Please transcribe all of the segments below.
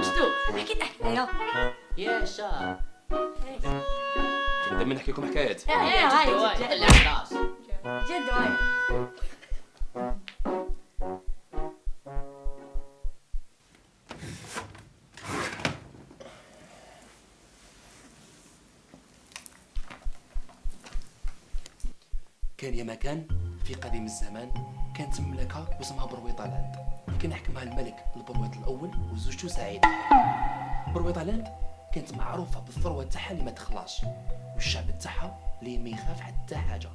جدو احكي لنا يا شا دائما نحكي لكم حكايات. هاي طلع خلاص. جد هاي. كان يا مكان في قديم الزمان كانت مملكة واسمها برويطالاند، كان يحكمها الملك البرويط الأول وزوجته سعيدة. برويطالاند كانت معروفة بالثروة تاعها اللي ما تخلاش، والشعب تاعها اللي ما يخاف حتى حاجة.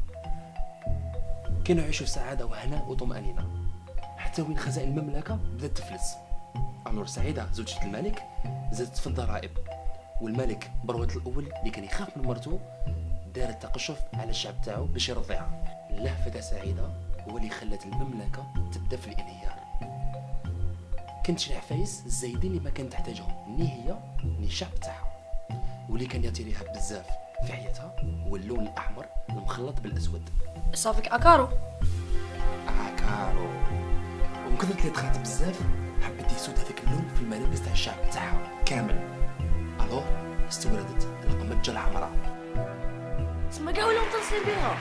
كانوا يعيشوا في سعادة وهناء وطمأنينة حتى وين خزائن المملكة بدات تفلس. أنور سعيدة زوجة الملك زادت في الضرائب، والملك برويط الأول اللي كان يخاف من مرته دار التقشف على الشعب تاعو باش يرضيها. اللهفة سعيدة هو اللي خلت المملكة تبدا في الانهيار. كانت شي العفايس الزايدين اللي ما كانت تحتاجهم ني هي ني الشعب تاعها، واللي كان يعطي ليها بزاف في حياتها هو اللون الأحمر المخلط بالأسود. صافيك اكارو. عكارو. ومن كثر اللي دخلت بزاف حبت يسود هذاك اللون في الملابس تاع الشعب تاعها كامل. الوغ استوردت القمجة الحمراء. تسمى كاع ولاو متصل بيها.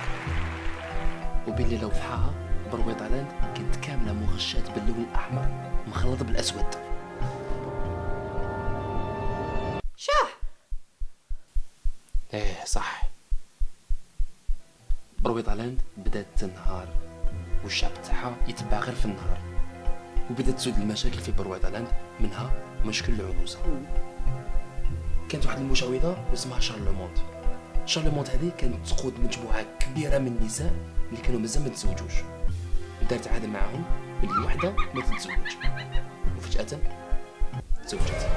وبين ليلة وضحاها برويطالاند كانت كاملة مغشات باللون الأحمر مخلط بالأسود. شاح. ايه صح. برويطالاند بدات تنهار والشعب تاعها يتبع غير في النهار، وبدات تزود المشاكل في برويطالاند، منها مشكل العروسة. كانت واحد المشعوذة اسمها شارلمونت. شارلمونت هذه كانت تقود مجموعة كبيرة من النساء اللي كانوا مازال ما تزوجوش، ودارت عادة معاهم باللي وحدة ما تتزوج، وفجأة تزوجت.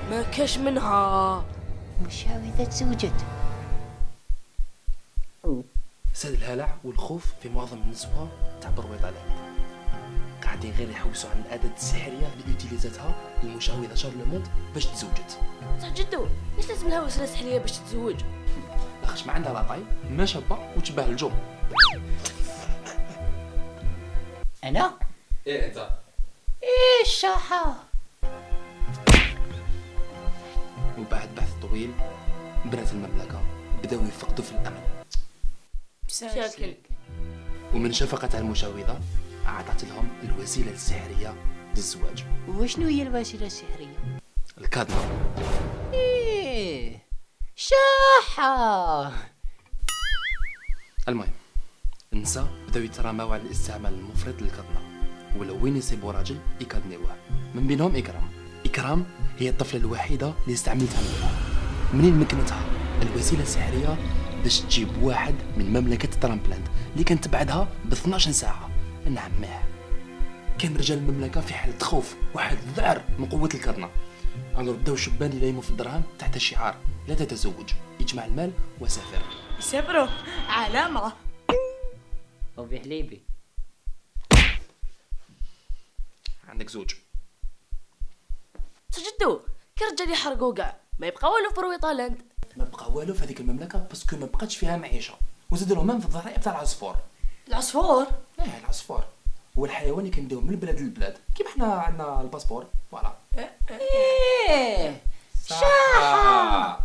ما كاش منها مشاوذة تزوجت. ساد الهلع والخوف في معظم النسوة تاع برويطالاند، قاعدين غير يحوسوا على الأداة السحرية اللي يوتيليزاتها المشعوذة شارلمونت باش تزوجت. صح جدو ليش لازم لها وسيله سحريه باش تتزوج؟ لاخاطش ما عندها لا طاي ما شابة وتشبه الجو. أنا؟ ايه انت. إيه الشاحة. وبعد بحث طويل بنات المملكة بداو يفقدوا في الأمل، شاكل. ومن شفقة على المشعوذة أعطت لهم الوسيلة السحرية للزواج. وشنو هي الوسيلة السحرية؟ الكادمة. إيه شاحة. المهم النساء بداو يتراماو على الاستعمال المفرط للكادمة، ولو وين يصيبوا راجل يكادنيوه. من بينهم إكرام هي الطفلة الوحيدة اللي استعملتها منين مكنتها الوسيلة السحرية باش تجيب واحد من مملكة ترامبلاند اللي كانت تبعدها ب 12 ساعة. نعماه كان رجال المملكة في حالة خوف واحد ذعر من قوة الكرنة. alors بداو الشبان يلايموا في الدراهم تحت شعار لا تتزوج، يجمع المال وسافر. يسافروا علامة. وبحليبي عندك زوج. جدو كي رجال يحرقوا كاع ما يبقى والو في برويطالاند. ما بقى والو في هذيك المملكة باسكو ما بقاتش فيها معيشة، وزادوا لهم من في الضرائب تاع العصفور. العصفور. ايه العصفور هو الحيوان اللي كنديوه من البلاد للبلاد كيما حنا عندنا الباسبور. فوالا. إيه شاحة.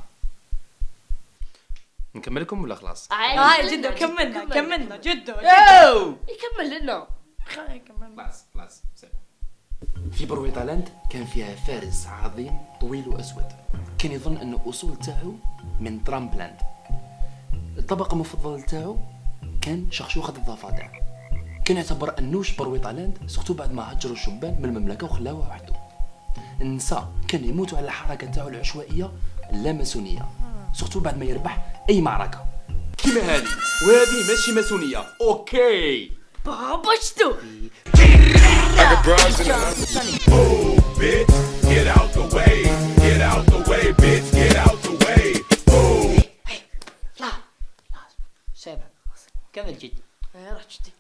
نكمل لكم ولا خلاص؟ هاي جدو كملنا جدو يكمل لنا. خلاص في برويطالاند كان فيها فارس عظيم طويل واسود، كان يظن انه اصول تاعو من ترامبلاند. الطبقه المفضله تاعو كان شخشوخة الضفادع. كان يعتبر انوش برويطالاند سورتو بعد ما هجروا الشبان من المملكه وخلاوه وحده. النساء كانوا يموتوا على الحركه تاعو العشوائيه اللاماسونيه سورتو بعد ما يربح اي معركه كيما هذه، وهذه ماشي ماسونيه. اوكي بابا جدو. Move, bitch, get out the way, get out the way, bitch, get out the way. Move. سابع كمل جد. رحت جدي.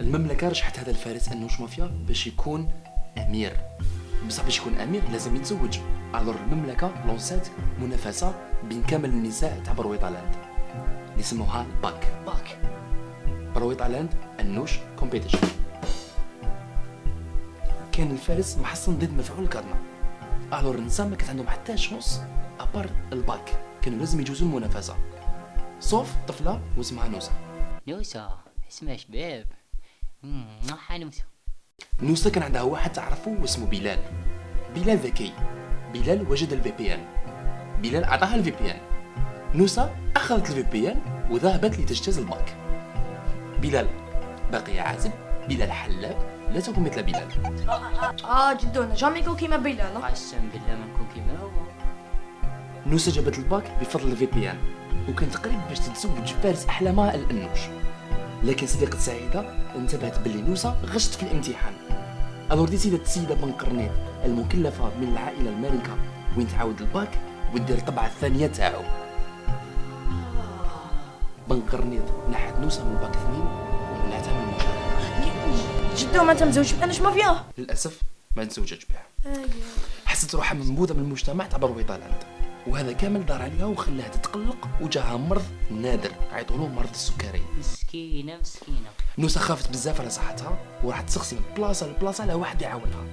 المملكه رشحت هذا الفارس انوش مافيا باش يكون امير، بصح باش يكون امير لازم يتزوج. الور المملكه لونسات منافسه بين كامل النساء تاع برويطالاند اللي سموها باك برويطالاند انوش كومبيتيشن. كان الفارس محصن ضد مفعول الكادمة، الور النساء ما كانت عندهم حتى شونس ابار الباك، كانوا لازم يجوزوا المنافسه، صوف طفله واسمها نوسه. نوسة اسمها شباب. نوسة. نوسه كان عندها واحد تعرفه واسمه بلال. بلال ذكي. بلال وجد الفي بي ان. بلال اعطاها الفي بي ان. نوسه اخذت الفي بي ان وذهبت لتجتاز الباك. بلال باقي عازب، بلال حلاق، لا تكن مثل بلال. جدو انا جامي نكون كيما بلال. قسم بالله ما نكون كيما هو. نوسه جابت الباك بفضل الفي بي ان، وكانت قريب باش تتزوج فارس احلامها الانوش. لكن صديقة سعيدة انتبهت باللي نوسة غشت في الامتحان. الور ديسيدات السيدة بن قرنيط المكلفة من العائلة المالكة وين تعاود الباك ودير الطبعة الثانية تاعو. بن قرنيط نحت نوسة من باك 2 ومنعتها من المشاركة. جدو ما انت مزوج بها، نش ما فيها. للأسف ما تزوجتش بها. حست روحها منبوذة من المجتمع تاع برويطالاند، وهذا كامل دار عليها وخلاها تتقلق وجاها مرض نادر عيطولوه مرض السكري. مسكينة. نوسة خافت بزاف على صحتها وراحت تسقسي من بلاصه لبلاصه على واحد يعاونها.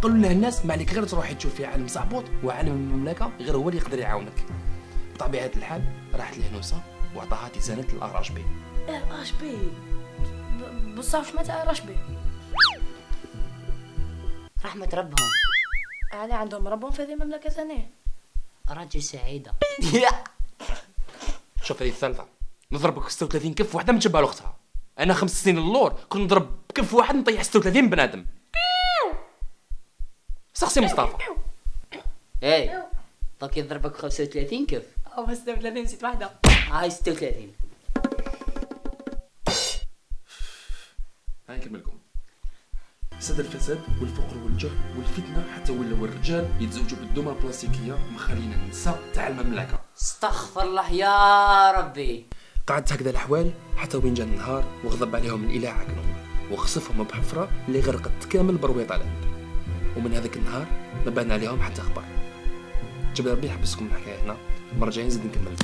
قالوا لها الناس ما عليك غير تروحي تشوفي عالم صعبوط وعالم المملكه غير هو اللي يقدر يعاونك. بطبيعه الحال راحت له نوسة وعطاها تيزانه الأراش بي. اش بي بصح ما تعرفش بي. رحمة ربهم. يعني عندهم ربهم في هذه المملكه ثانيه. راجل سعيدة. شوف هذه الثالثه نضربك 36 كف واحده من جبال اختها. انا 5 سنين اللور كنت نضرب كف واحد نطيح 36 بنادم. سقسي مصطفى. اي طاك يضربك 35 كيف؟ او 36 نسيت واحده. هاي 36. هاي نكمل لكم. ساد الفساد والفقر والجهل والفتنه حتى ولاو الرجال يتزوجوا بالدمى البلاستيكيه مخلينا النساء تاع المملكه. استغفر الله يا ربي. قعدت هكذا الاحوال حتى وين جا النهار وغضب عليهم الاله عقلهم وخصفهم بحفره اللي غرقت كامل برويطالاند. ومن هذاك النهار ما بان عليهم حتى اخبار. جاب ربي يحبسكم الحكايه هنا، المره الجايه نزيد نكمل.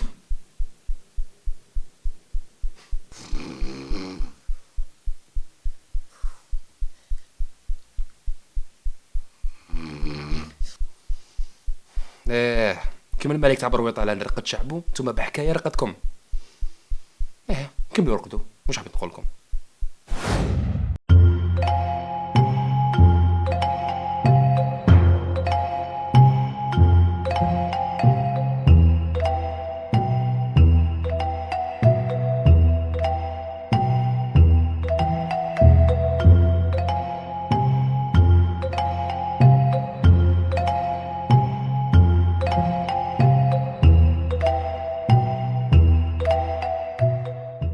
كيما الملك تاع برويطالاند رقد شعبو، نتوما بحكايه رقدكم. كملوا رقدوا، واش حبيت نقول لكم.